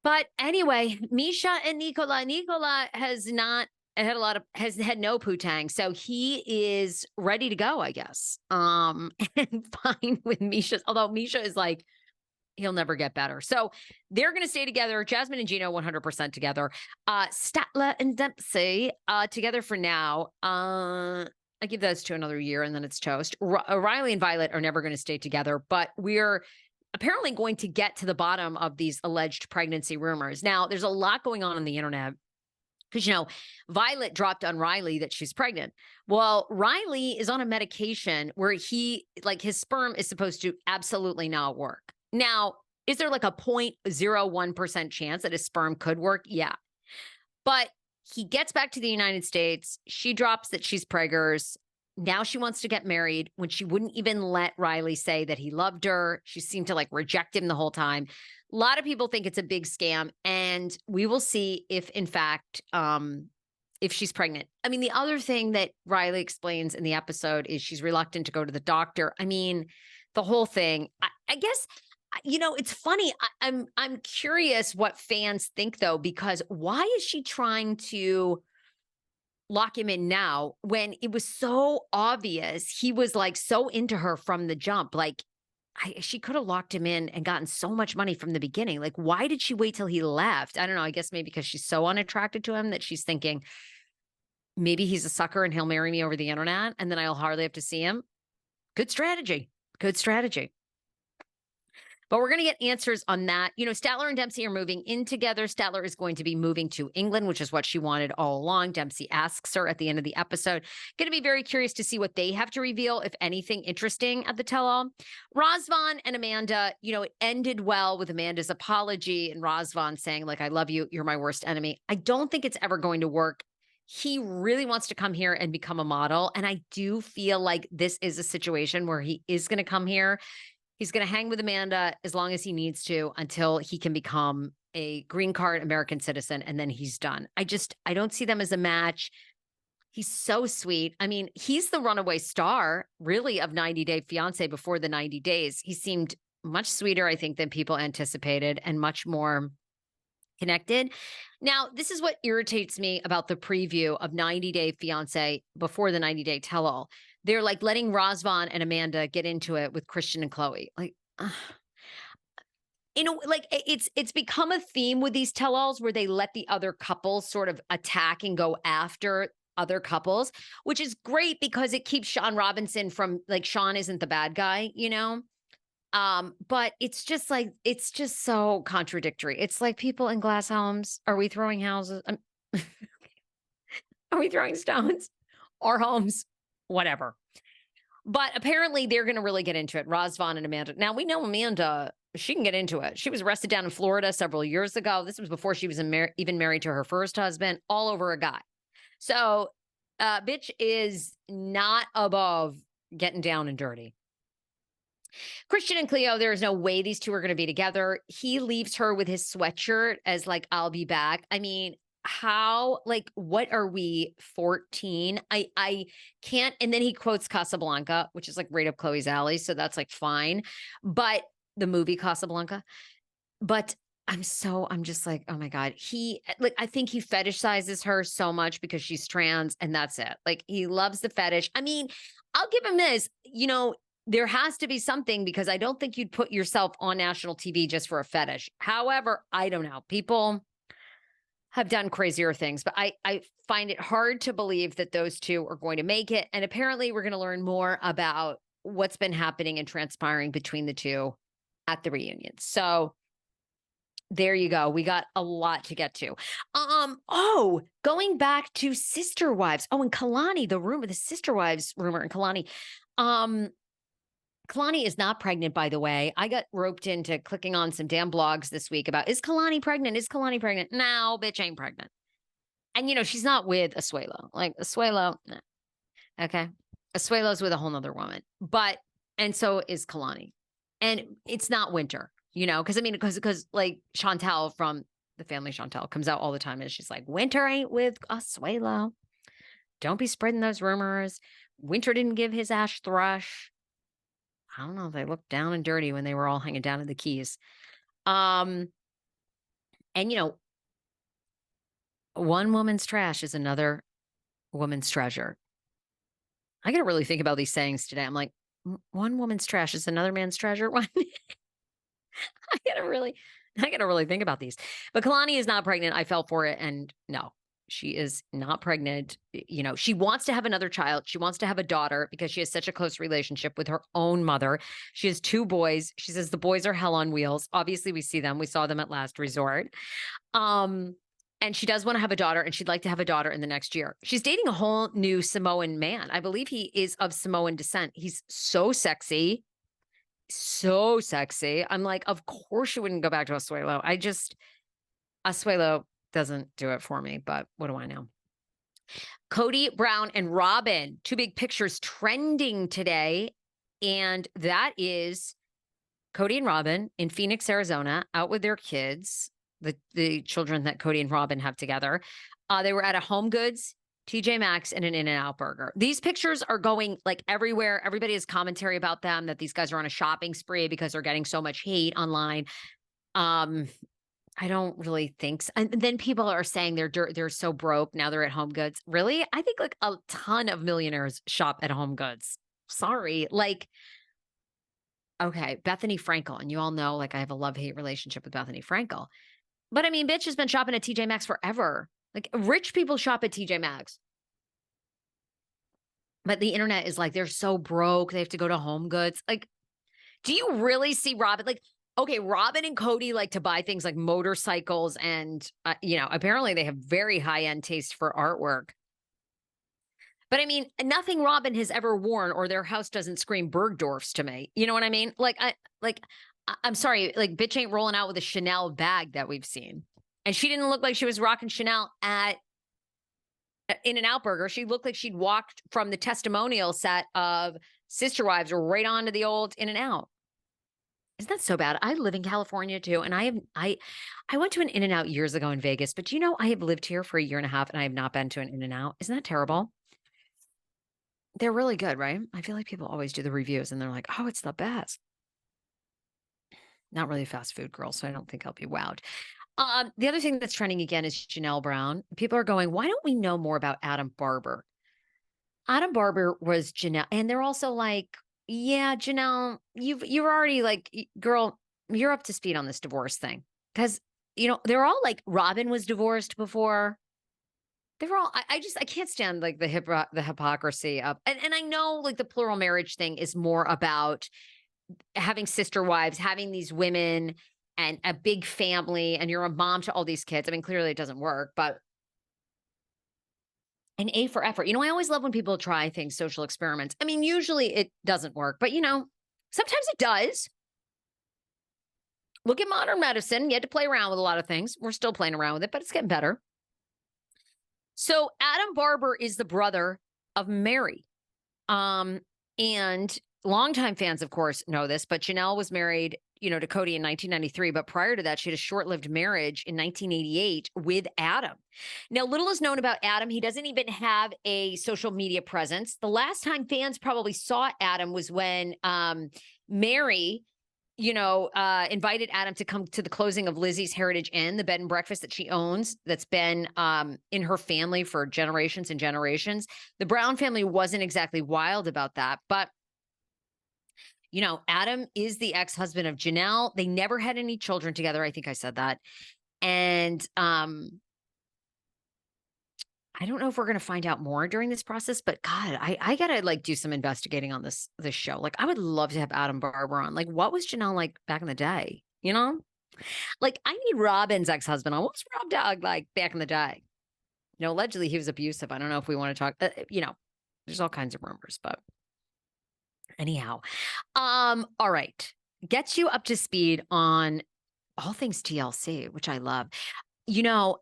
But anyway, Misha and Nicola has had no poo-tang. So he is ready to go, I guess. And fine with Misha, although Misha is like, he'll never get better. So they're going to stay together. Jasmine and Gino 100% together. Statler and Dempsey together for now. I give those to another year and then it's toast. Riley and Violet are never going to stay together, but we're apparently going to get to the bottom of these alleged pregnancy rumors. Now, there's a lot going on the internet because, Violet dropped on Riley that she's pregnant. Well, Riley is on a medication where his sperm is supposed to absolutely not work. Now, is there like a 0.01% chance that his sperm could work? Yeah. But he gets back to the United States. She drops that she's preggers. Now she wants to get married when she wouldn't even let Riley say that he loved her. She seemed to reject him the whole time. A lot of people think it's a big scam, and we will see if, in fact, if she's pregnant. I mean, the other thing that Riley explains in the episode is she's reluctant to go to the doctor. I mean, the whole thing, I guess, it's funny. I'm curious what fans think, though, because why is she trying to lock him in now when it was so obvious he was so into her from the jump? She could have locked him in and gotten so much money from the beginning. Why did she wait till he left? I don't know. I guess maybe because she's so unattracted to him that she's thinking maybe he's a sucker and he'll marry me over the internet and then I'll hardly have to see him. Good strategy. Good strategy. But we're going to get answers on that. Statler and Dempsey are moving in together. Statler is going to be moving to England, which is what she wanted all along. Dempsey asks her at the end of the episode. Going to be very curious to see what they have to reveal, if anything interesting at the tell-all. Razvan and Amanda, it ended well with Amanda's apology and Razvan saying, I love you. You're my worst enemy. I don't think it's ever going to work. He really wants to come here and become a model. And I do feel like this is a situation where he is going to come here. He's going to hang with Amanda as long as he needs to until he can become a green card American citizen, and then he's done. I don't see them as a match. He's so sweet. I mean, he's the runaway star, really, of 90 Day Fiancé before the 90 days. He seemed much sweeter, I think, than people anticipated and much more connected. Now, this is what irritates me about the preview of 90 Day Fiancé before the 90 Day Tell-All. They're letting Razvan and Amanda get into it with Christian and Chloe. It's become a theme with these tell-alls where they let the other couples sort of attack and go after other couples, which is great because it keeps Sean Robinson from Sean isn't the bad guy, but it's just so contradictory. It's like people in glass homes. Are we throwing houses? Are we throwing stones or homes? Whatever. But apparently they're going to really get into it. Razvan and Amanda. Now we know Amanda, she can get into it. She was arrested down in Florida several years ago. This was before she was even married to her first husband, all over a guy. So bitch is not above getting down and dirty. Christian and Cleo, there is no way these two are going to be together. He leaves her with his sweatshirt as I'll be back. I mean, how, what are we, 14? I can't. And then he quotes Casablanca, which is right up Chloe's alley. So that's fine. But the movie Casablanca, but I'm just oh my God. I think he fetishizes her so much because she's trans and that's it. He loves the fetish. I mean, I'll give him this, there has to be something because I don't think you'd put yourself on national TV just for a fetish. However, I don't know. People have done crazier things, but I find it hard to believe that those two are going to make it. And apparently we're going to learn more about what's been happening and transpiring between the two at the reunion. So there you go. We got a lot to get to. Going back to Sister Wives. Oh, and Kalani, the Sister Wives rumor and Kalani. Kalani is not pregnant, by the way. I got roped into clicking on some damn blogs this week about, is Kalani pregnant? Is Kalani pregnant? No, bitch ain't pregnant. And, she's not with Asuelo. Asuelo, no. Okay. Asuelo's with a whole nother woman. And so is Kalani. And it's not Winter, because Chantel from the family Chantel comes out all the time and she's like, Winter ain't with Asuelo. Don't be spreading those rumors. Winter didn't give his ash thrush. I don't know. They looked down and dirty when they were all hanging down in the Keys. And, one woman's trash is another woman's treasure. I got to really think about these sayings today. I'm like, one woman's trash is another man's treasure. I gotta really think about these. But Kalani is not pregnant. I fell for it. And no, she is not pregnant. She wants to have another child. She wants to have a daughter because she has such a close relationship with her own mother. She has 2 boys. She says the boys are hell on wheels. Obviously, we see them. We saw them at Last Resort. And she does want to have a daughter, and she'd like to have a daughter in the next year. She's dating a whole new Samoan man. I believe he is of Samoan descent. He's so sexy. So sexy. I'm like, of course you wouldn't go back to Asuelo. Asuelo doesn't do it for me, but what do I know? Kody Brown and Robyn, 2 big pictures trending today. And that is Kody and Robyn in Phoenix, Arizona, out with their kids, the children that Kody and Robyn have together. They were at a Home Goods, TJ Maxx, and an In-N-Out burger. These pictures are going like everywhere. Everybody has commentary about them, that these guys are on a shopping spree because they're getting so much hate online. I don't really think so. And then people are saying they're so broke now they're at Home Goods. Really? I think like a ton of millionaires shop at Home Goods. Sorry. Like, okay, Bethany Frankel. And you all know, like, I have a love-hate relationship with Bethany Frankel. But I mean, bitch has been shopping at TJ Maxx forever. Like, rich people shop at TJ Maxx. But the internet is like, they're so broke. They have to go to Home Goods. Like, do you really see Robyn? Like, okay, Robyn and Kody like to buy things like motorcycles and, apparently they have very high-end taste for artwork. But I mean, nothing Robyn has ever worn or their house doesn't scream Bergdorf's to me. You know what I mean? I'm sorry, like, bitch ain't rolling out with a Chanel bag that we've seen. And she didn't look like she was rocking Chanel at In-N-Out Burger. She looked like she'd walked from the testimonial set of Sister Wives right onto the old In-N-Out. Isn't that so bad? I live in California too. And I went to an In-N-Out years ago in Vegas, but I have lived here for a year and a half and I have not been to an In-N-Out. Isn't that terrible? They're really good, right? I feel like people always do the reviews and they're like, oh, it's the best. Not really a fast food girl, so I don't think I'll be wowed. The other thing that's trending again is Janelle Brown. People are going, why don't we know more about Adam Barber? Adam Barber was Janelle. And they're also like, yeah, Janelle, you're already like, girl, you're up to speed on this divorce thing. Because, they're all like, Robyn was divorced before. They're all, I can't stand like the hypocrisy of, and I know like the plural marriage thing is more about having sister wives, having these women and a big family, and you're a mom to all these kids. I mean, clearly it doesn't work, but an A for effort. I always love when people try things, social experiments. I mean, usually it doesn't work, but sometimes it does. Look at modern medicine. You had to play around with a lot of things. We're still playing around with it, but it's getting better. So Adam Barber is the brother of Mary. And longtime fans, of course, know this, but Janelle was married, to Kody in 1993. But prior to that, she had a short-lived marriage in 1988 with Adam. Now, little is known about Adam. He doesn't even have a social media presence. The last time fans probably saw Adam was when Mary, invited Adam to come to the closing of Lizzie's Heritage Inn, the bed and breakfast that she owns, that's been in her family for generations and generations. The Brown family wasn't exactly wild about that, but Adam is the ex-husband of Janelle. They never had any children together. I think I said that. And I don't know if we're going to find out more during this process, but God, I got to like do some investigating on this show. Like, I would love to have Adam Barber on. Like, what was Janelle like back in the day? Like, I need Robyn's ex-husband on. What was Rob Dog like back in the day? Allegedly he was abusive. I don't know if we want to talk, there's all kinds of rumors, but anyhow. All right. Gets you up to speed on all things TLC, which I love.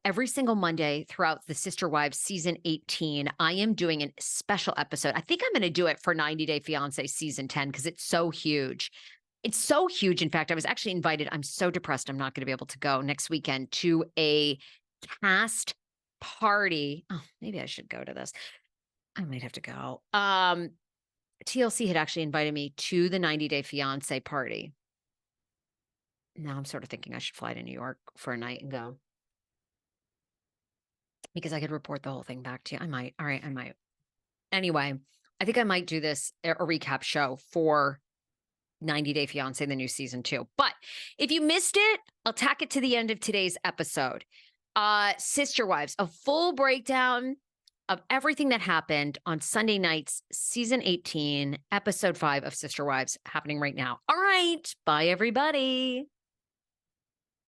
Every single Monday throughout the Sister Wives season 18, I am doing a special episode. I think I'm going to do it for 90 Day Fiance season 10 because it's so huge. It's so huge. In fact, I was actually invited. I'm so depressed. I'm not going to be able to go next weekend to a cast party. Oh, maybe I should go to this. I might have to go. TLC had actually invited me to the 90 Day Fiance party. Now I'm sort of thinking I should fly to New York for a night and go. Because I could report the whole thing back to you. I might. All right, I might. Anyway, I think I might do this, a recap show for 90 Day Fiance, the new season 2. But if you missed it, I'll tack it to the end of today's episode. Sister Wives, a full breakdown of everything that happened on Sunday night's season 18, episode 5 of Sister Wives, happening right now. All right. Bye, everybody.